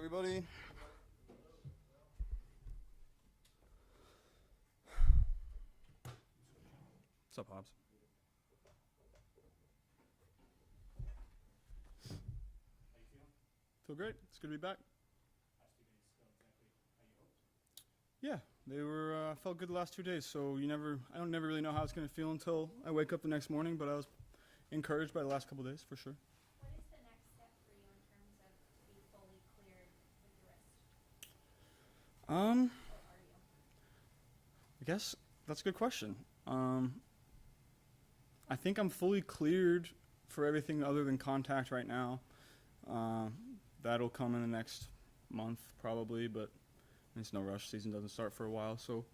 everybody. What's up, Hobbs? Feel great. It's good to be back. Yeah, they were felt good the last 2 days. So I don't never really know how it's going to feel until I wake up the next morning. But I was encouraged by the last couple of days for sure. What is the next step for you in terms of to be fully cleared with your wrist? Or are you? I guess that's a good question. I think I'm fully cleared for everything other than contact right now. That'll come in the next month probably, but it's no rush. Season doesn't start for a while, so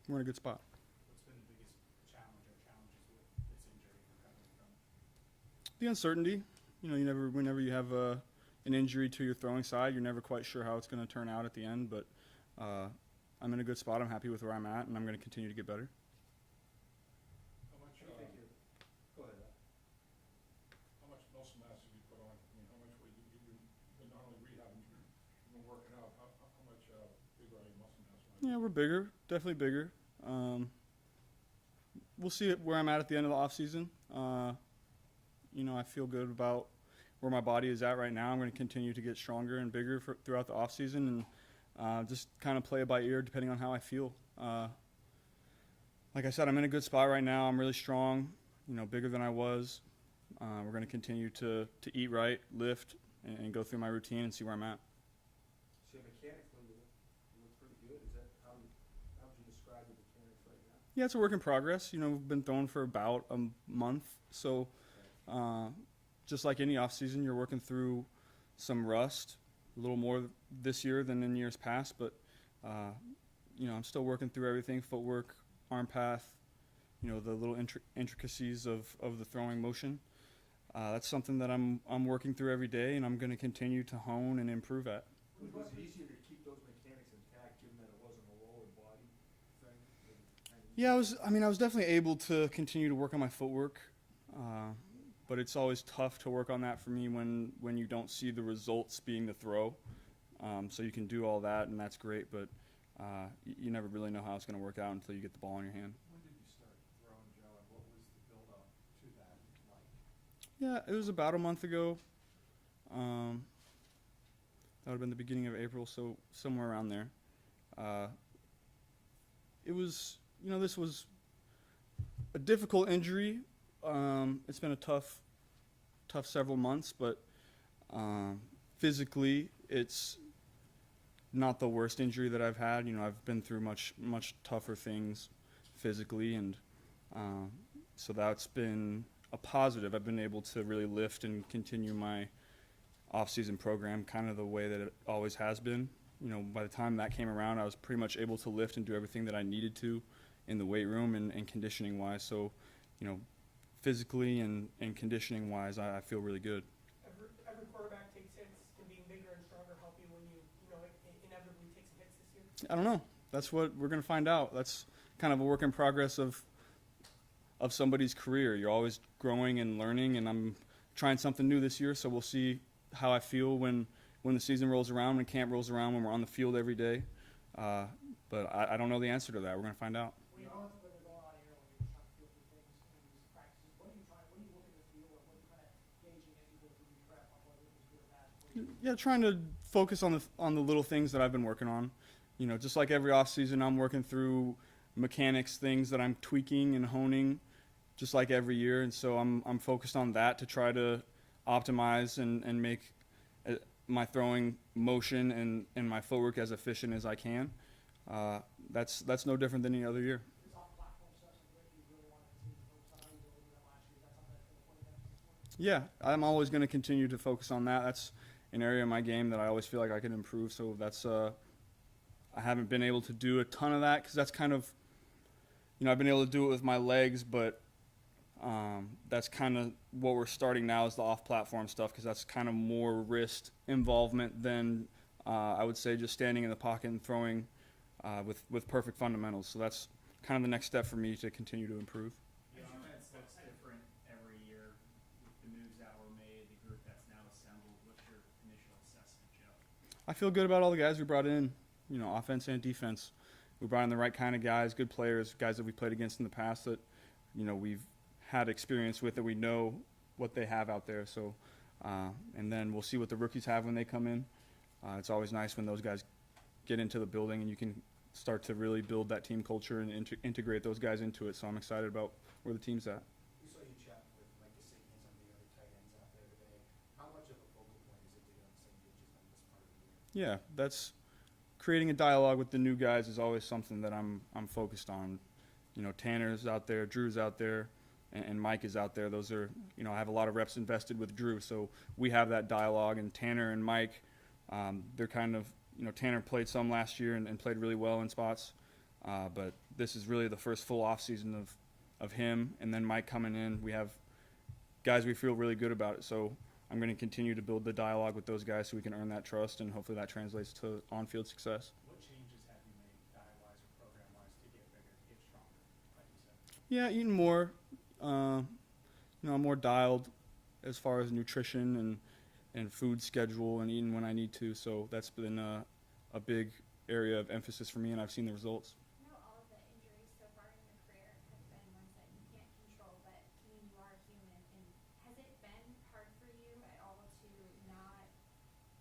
we're in a good spot. What's been the biggest challenge or challenges with this injury recovering from it? The uncertainty. Whenever you have an injury to your throwing side, you're never quite sure how it's going to turn out at the end. But I'm in a good spot. I'm happy with where I'm at, and I'm going to continue to get better. How much, Go ahead. how much muscle mass have you put on? I mean, how much weight you've been not only rehabbing, you've been working out. How much bigger are your muscle mass? Yeah, we're bigger, definitely bigger. We'll see where I'm at the end of the off season. I feel good about where my body is at right now. I'm going to continue to get stronger and bigger throughout the off season, and just kind of play it by ear depending on how I feel. Like I said, I'm in a good spot right now. I'm really strong, bigger than I was. We're going to continue to eat right, lift, and go through my routine and see where I'm at. So mechanically, you look pretty good. Is that how would you describe the mechanics right now? Yeah, it's a work in progress. We've been throwing for about a month, so just like any off season, you're working through some rust, a little more this year than in years past, but I'm still working through everything: footwork, arm path, the little intricacies of the throwing motion. That's something that I'm working through every day, and I'm going to continue to hone and improve at. Was it easier to keep those mechanics intact, given that it wasn't a lower body thing? Yeah, I was definitely able to continue to work on my footwork, but it's always tough to work on that for me when you don't see the results being the throw. So you can do all that, and that's great, but you never really know how it's going to work out until you get the ball in your hand. When did you start throwing, Joe, and what was the build-up to that like? Yeah, it was about a month ago. That would have been the beginning of April, so somewhere around there. It was, this was a difficult injury. It's been a tough several months, but physically, it's not the worst injury that I've had. I've been through much tougher things physically, and so that's been a positive. I've been able to really lift and continue my off-season program kind of the way that it always has been. By the time that came around, I was pretty much able to lift and do everything that I needed to in the weight room and conditioning-wise. So, physically and conditioning-wise, I feel really good. Every quarterback takes hits. Can being bigger and stronger help you when you inevitably take some hits this year? I don't know. That's what we're going to find out. That's kind of a work in progress of somebody's career. You're always growing and learning, and I'm trying something new this year, so we'll see how I feel when the season rolls around, when camp rolls around, when we're on the field every day. But I don't know the answer to that. We're going to find out. When you're going on here, when you're trying to feel through things in these practices, what are you looking to feel, or what are you kind of gauging as you go through your prep on whether it was good or bad? Yeah, trying to focus on the little things that I've been working on. Just like every off season, I'm working through mechanics, things that I'm tweaking and honing, just like every year. And so I'm focused on that to try to optimize and make my throwing motion and my footwork as efficient as I can. That's no different than any other year. This off-platform stuff is what you really wanted to focus on. How you did a little bit of last year. Is that something that's going to put emphasis for? Yeah, I'm always going to continue to focus on that. That's an area of my game that I always feel like I can improve. So that's I haven't been able to do a ton of that because that's kind of, I've been able to do it with my legs, but that's kind of what we're starting now is the off-platform stuff because that's kind of more wrist involvement than I would say just standing in the pocket and throwing with perfect fundamentals. So that's kind of the next step for me to continue to improve. The offense looks different every year with the moves that were made, the group that's now assembled. What's your initial assessment, Joe? I feel good about all the guys we brought in, offense and defense. We brought in the right kind of guys, good players, guys that we played against in the past that, we've had experience with, that we know what they have out there. So, and then we'll see what the rookies have when they come in. It's always nice when those guys get into the building and you can start to really build that team culture and integrate those guys into it. So I'm excited about where the team's at. We saw you chat with Mike Gesicki and some of the other tight ends out there today. How much of a focal point is it to get on the same page as them this part of the year? Yeah, that's creating a dialogue with the new guys is always something that I'm focused on. Tanner's out there, Drew's out there, and Mike is out there. Those are, I have a lot of reps invested with Drew, so we have that dialogue. And Tanner and Mike, they're kind of, Tanner played some last year and played really well in spots, but this is really the first full off season of him, and then Mike coming in. We have guys we feel really good about it, so I'm going to continue to build the dialogue with those guys so we can earn that trust, and hopefully that translates to on-field success. What changes have you made diet-wise or program-wise to get bigger, to get stronger, like you said? Yeah, eating more. I'm more dialed as far as nutrition and food schedule and eating when I need to. So that's been a big area of emphasis for me, and I've seen the results. I know all of the injuries so far in your career have been ones that you can't control, but you are human. And has it been hard for you at all to not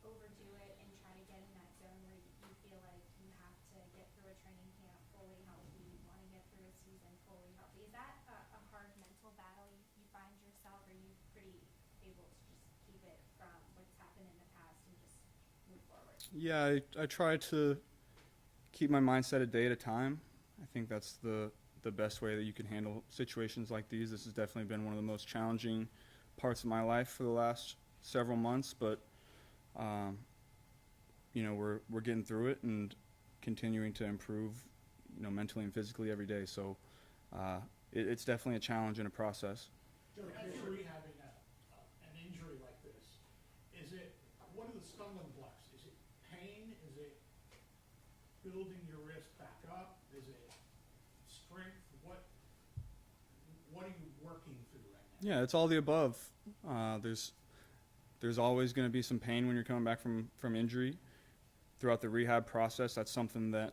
overdo it and try to get in that zone where you feel like you have to get through a training camp fully healthy, you want to get through a season fully healthy? Is that a hard mental battle you find yourself, or are you pretty able to just keep it from what's happened in the past and just move forward? Yeah, I try to keep my mindset a day at a time. I think that's the best way that you can handle situations like these. This has definitely been one of the most challenging parts of my life for the last several months, but we're getting through it and continuing to improve, mentally and physically every day. So it's definitely a challenge and a process. Joe, as you're rehabbing an injury like this, what are the stumbling blocks? Is it pain? Is it building your wrist back up? Is it strength? What are you working through right now? Yeah, it's all the above. There's always going to be some pain when you're coming back from injury. Throughout the rehab process, that's something that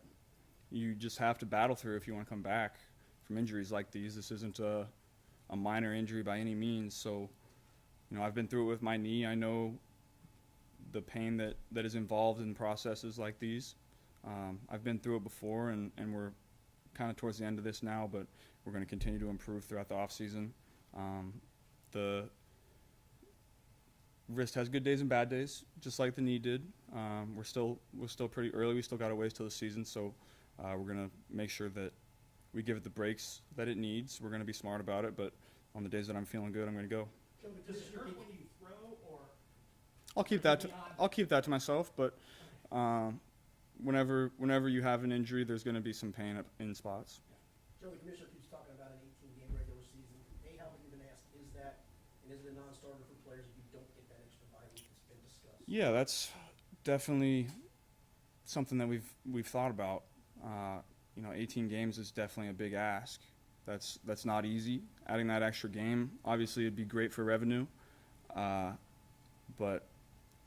you just have to battle through if you want to come back from injuries like these. This isn't a minor injury by any means. So, I've been through it with my knee. I know the pain that is involved in processes like these. I've been through it before, and we're kind of towards the end of this now, but we're going to continue to improve throughout the off season. The wrist has good days and bad days, just like the knee did. We're still pretty early. We still got a ways till the season, so we're going to make sure that we give it the breaks that it needs. We're going to be smart about it, but on the days that I'm feeling good, I'm going to go. Joe, does it hurt when you throw, or I'll keep that to myself, but whenever you have an injury, there's going to be some pain in spots. Joe, the commissioner keeps talking about an 18-game regular season. How have you been asked, is that, and is it a non-starter for players if you don't get that extra bye week that's been discussed? Yeah, that's definitely something that we've thought about. 18 games is definitely a big ask. That's not easy. Adding that extra game, obviously, it'd be great for revenue, but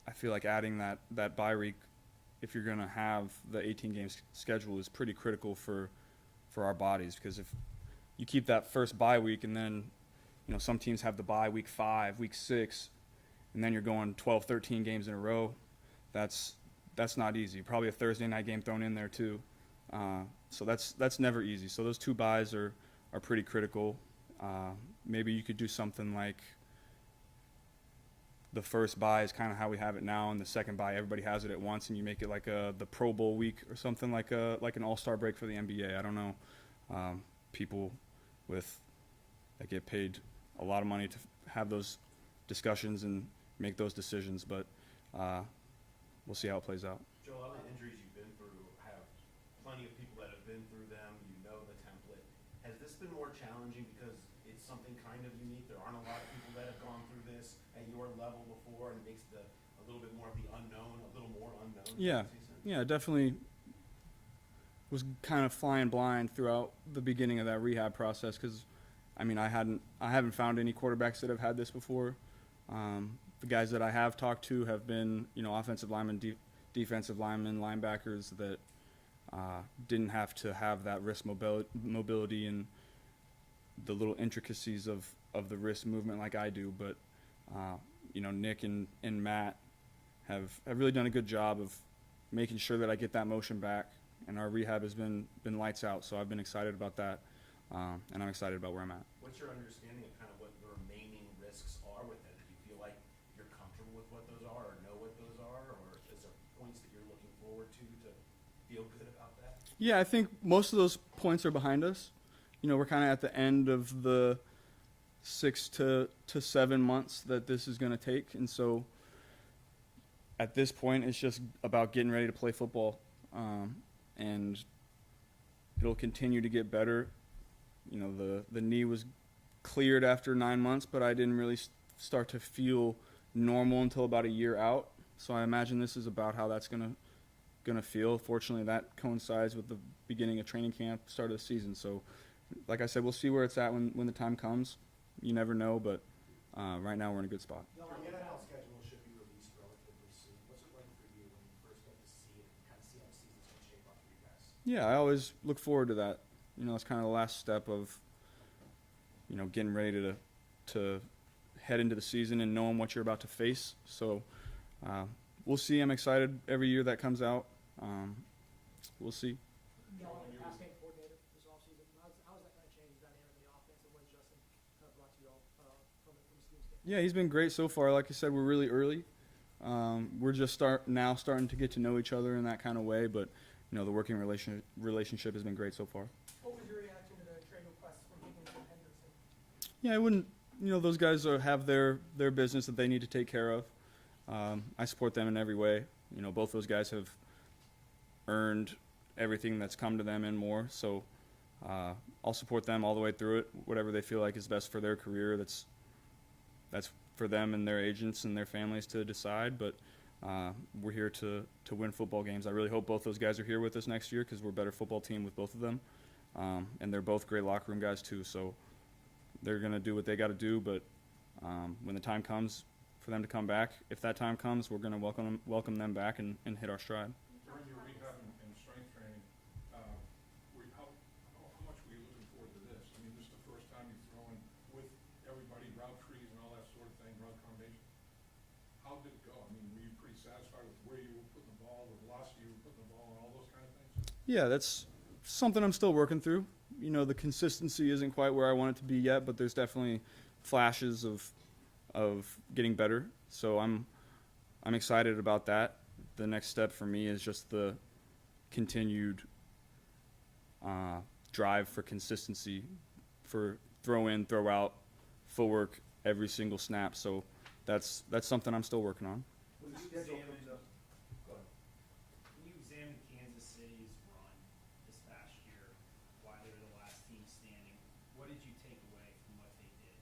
I feel like adding that bye week, if you're going to have the 18 games schedule, is pretty critical for our bodies, because if you keep that first bye week and then some teams have the bye week 5, week 6, and then you're going 12, 13 games in a row, that's not easy. Probably a Thursday night game thrown in there too. So that's never easy. So those 2 byes are pretty critical. Maybe you could do something like the first bye is kind of how we have it now, and the second bye everybody has it at once, and you make it like the Pro Bowl week or something, like an All-Star break for the NBA. I don't know, people that get paid a lot of money to have those discussions and make those decisions, but we'll see how it plays out. Joe, all the injuries you've been through have plenty of people that have been through them. You know the template. Has this been more challenging because it's something kind of unique? There aren't a lot of people that have gone through this at your level before, and it makes a little bit more of the unknown, a little more unknown. Yeah, definitely was kind of flying blind throughout the beginning of that rehab process, because I haven't found any quarterbacks that have had this before. The guys that I have talked to have been offensive linemen, defensive linemen, linebackers that didn't have to have that wrist mobility and the little intricacies of the wrist movement like I do. But Nick and Matt have really done a good job of making sure that I get that motion back, and our rehab has been lights out. So I've been excited about that, and I'm excited about where I'm at. What's your understanding of kind of what the remaining risks are with it? Do you feel like you're comfortable with what those are, or know what those are, or is there points that you're looking forward to feel good about that? Yeah, I think most of those points are behind us. We're kind of at the end of the 6 to 7 months that this is going to take, and so at this point, it's just about getting ready to play football, and it'll continue to get better. The knee was cleared after 9 months, but I didn't really start to feel normal until about a year out. So I imagine this is about how that's gonna feel. Fortunately, that coincides with the beginning of training camp, start of the season. So, like I said, we'll see where it's at when the time comes. You never know, but right now we're in a good spot. The NFL schedule should be released relatively soon. What's it like for you when you first get to see it and kind of see how the season's going to shape up for you guys? Yeah, I always look forward to that. It's kind of the last step of, getting ready to head into the season and knowing what you're about to face. So we'll see. I'm excited every year that comes out. We'll see. John, pass game coordinator this offseason. How has that kind of changed the dynamic of the offense, and what has Justin kind of brought to you all from a scheme standpoint? Yeah, he's been great so far. Like I said, we're really early. We're just starting to get to know each other in that kind of way, but the working relationship has been great so far. What was your reaction to the trade requests from Higgins and Henderson? Yeah, I wouldn't. Those guys have their business that they need to take care of. I support them in every way. Both those guys have earned everything that's come to them and more. So I'll support them all the way through it. Whatever they feel like is best for their career, that's for them and their agents and their families to decide. But we're here to win football games. I really hope both those guys are here with us next year because we're a better football team with both of them. And they're both great locker room guys too. So they're going to do what they got to do. But when the time comes for them to come back, if that time comes, we're going to welcome them back and hit our stride. During your rehab and strength training, how much were you looking forward to this? I mean, this is the first time you've thrown with everybody, route trees and all that sort of thing, route combination. How did it go? I mean, were you pretty satisfied with where you were putting the ball, the velocity you were putting the ball, and all those kind of things? Yeah, that's something I'm still working through. The consistency isn't quite where I want it to be yet, but there's definitely flashes of getting better. So I'm excited about that. The next step for me is just the continued drive for consistency, for throw in, throw out, footwork every single snap. So that's something I'm still working on. When the schedule comes up, go ahead. When you examine Kansas City's run this past year, why they were the last team standing, what did you take away from what they did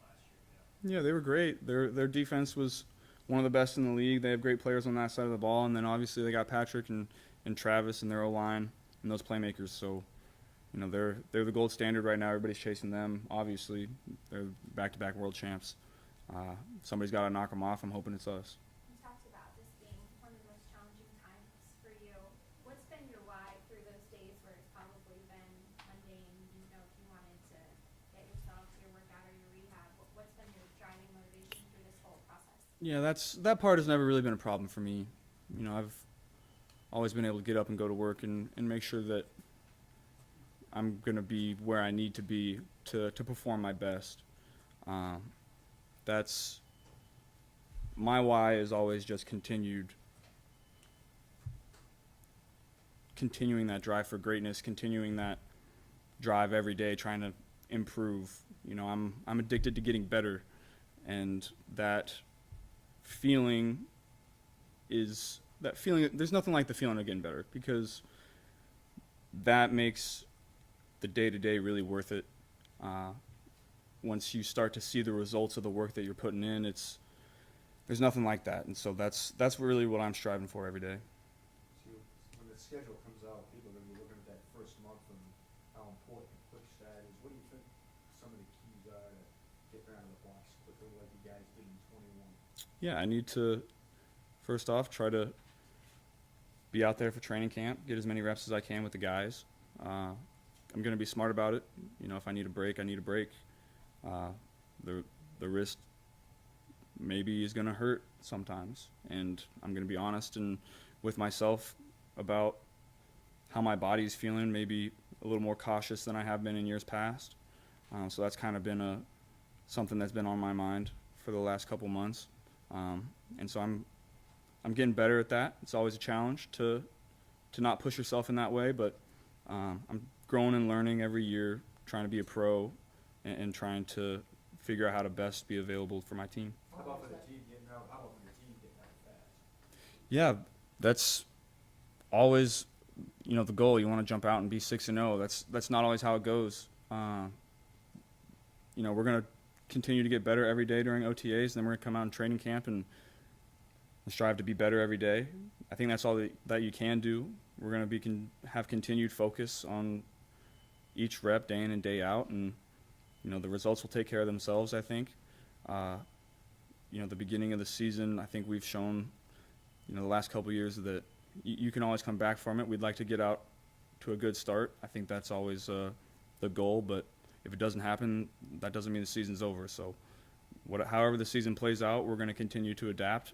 last year? Yeah, they were great. Their defense was one of the best in the league. They have great players on that side of the ball, and then obviously they got Patrick and Travis and their O-line and those playmakers. So, they're the gold standard right now. Everybody's chasing them. Obviously, they're back-to-back world champs. Somebody's got to knock them off. I'm hoping it's us. You talked about this being one of the most challenging times for you. What's been your why through those days where it's probably been mundane? If you wanted to get yourself your workout or your rehab, what's been your driving motivation through this whole process? Yeah, that part has never really been a problem for me. I've always been able to get up and go to work and make sure that I'm going to be where I need to be to perform my best. That's my why is always just continuing that drive for greatness, continuing that drive every day, trying to improve. I'm addicted to getting better, and that feeling. There's nothing like the feeling of getting better, because that makes the day-to-day really worth it. Once you start to see the results of the work that you're putting in, there's nothing like that. And so that's really what I'm striving for every day. So when the schedule comes out, people are going to be looking at that first month and how important and quick that is. What do you think some of the keys are to get out of the blocks quicker like you guys did in 21? Yeah, I need to, first off, try to be out there for training camp, get as many reps as I can with the guys. I'm going to be smart about it. You know, if I need a break, I need a break. The wrist maybe is going to hurt sometimes, and I'm going to be honest and with myself about how my body's feeling, maybe a little more cautious than I have been in years past. So that's kind of been something that's been on my mind for the last couple months. And so I'm getting better at that. It's always a challenge to not push yourself in that way, but I'm growing and learning every year, trying to be a pro and trying to figure out how to best be available for my team. How about for the team getting out, how about for the team getting out fast? Yeah, that's always, you know, the goal. You want to jump out and be 6-0. That's not always how it goes. You know, we're going to continue to get better every day during OTAs, and then we're going to come out in training camp and strive to be better every day. I think that's all that you can do. We're going to have continued focus on each rep day in and day out, and you know, the results will take care of themselves, I think. You know, the beginning of the season, I think we've shown, you know, the last couple of years that you can always come back from it. We'd like to get out to a good start. I think that's always the goal, but if it doesn't happen, that doesn't mean the season's over. So however the season plays out, we're going to continue to adapt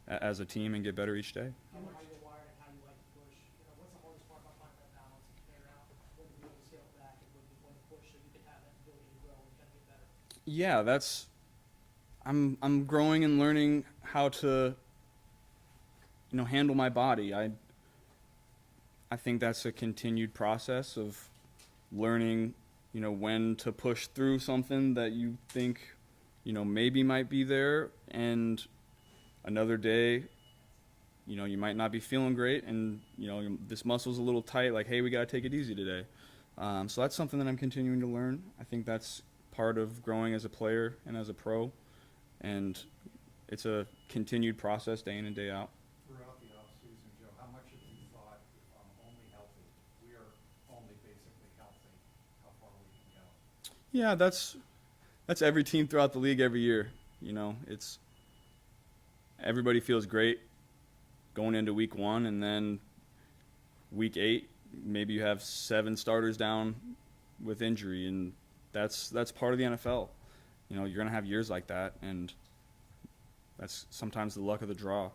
as a team and get better each day. How much you're wired and how you like to push, you know, what's the hardest part about finding that balance and figuring out when to be able to scale back and when to push so you can have that ability to grow and kind of get better? Yeah, I'm growing and learning how to, you know, handle my body. I think that's a continued process of learning, you know, when to push through something that you think, you know, maybe might be there, and another day, you know, you might not be feeling great, and you know, this muscle's a little tight, like, hey, we got to take it easy today. So that's something that I'm continuing to learn. I think that's part of growing as a player and as a pro, and it's a continued process day in and day out. Throughout the offseason, Joe, how much have you thought, if I'm only healthy, we are only basically healthy, how far we can go? Yeah, that's every team throughout the league every year. You know, everybody feels great going into week 1, and then week 8, maybe you have 7 starters down with injury, and that's part of the NFL. You know, you're going to have years like that, and that's sometimes the luck of the draw.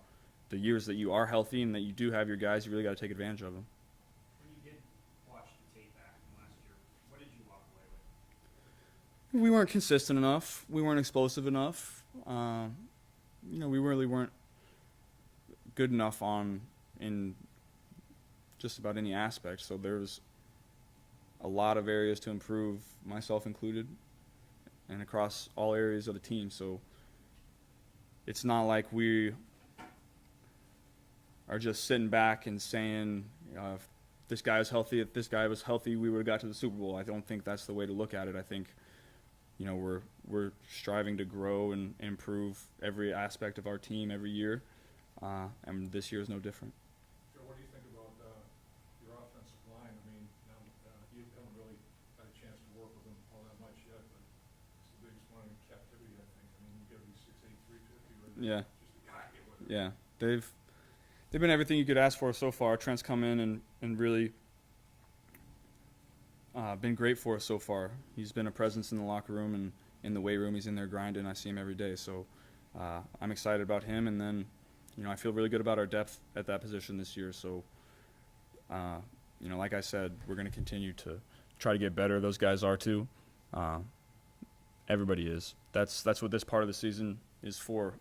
The years that you are healthy and that you do have your guys, you really got to take advantage of them. When you did watch the tape back from last year, what did you walk away with? We weren't consistent enough. We weren't explosive enough. You know, we really weren't good enough in just about any aspect. So there's a lot of areas to improve, myself included, and across all areas of the team. So it's not like we are just sitting back and saying, if this guy was healthy, if this guy was healthy, we would have got to the Super Bowl. I don't think that's the way to look at it. I think, you know, we're striving to grow and improve every aspect of our team every year, and this year is no different. Joe, what do you think about your offensive line? I mean, now you haven't really had a chance to work with them all that much yet, but it's the biggest one in captivity, I think. I mean, you got to be 6'8", 350, right? Yeah. Just a guy with it. Yeah, they've been everything you could ask for so far. Trent's come in and really been great for us so far. He's been a presence in the locker room and in the weight room. He's in there grinding. I see him every day. So I'm excited about him. And then, you know, I feel really good about our depth at that position this year. So, you know, like I said, we're going to continue to try to get better. Those guys are too. Everybody is. That's what this part of the season is for,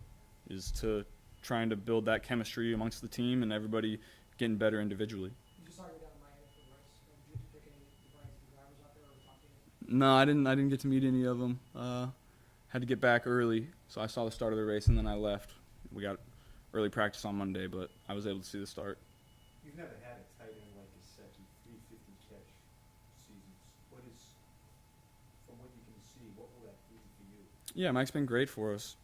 is to trying to build that chemistry amongst the team and everybody getting better individually. You just started down in Miami for the race. Did you pick any of the drivers out there or talk to any? No, I didn't get to meet any of them. Had to get back early, so I saw the start of the race and then I left. We got early practice on Monday, but I was able to see the start. You've never had a tight end like Gesicki, 350 catch seasons. What is, from what you can see, what will that do for you? Yeah, Mike's been great for us.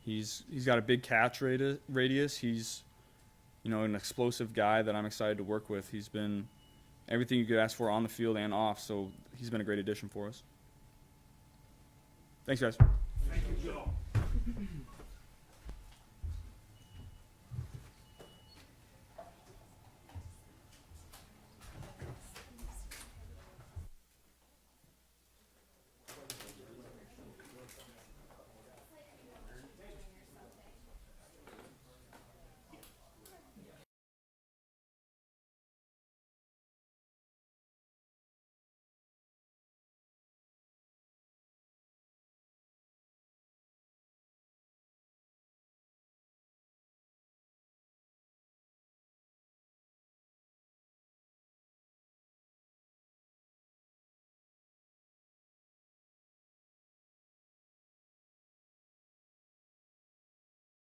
He's got a big catch radius. He's, you know, an explosive guy that I'm excited to work with. He's been everything you could ask for on the field and off, so he's been a great addition for us. Thanks, guys. Thank you, Joe.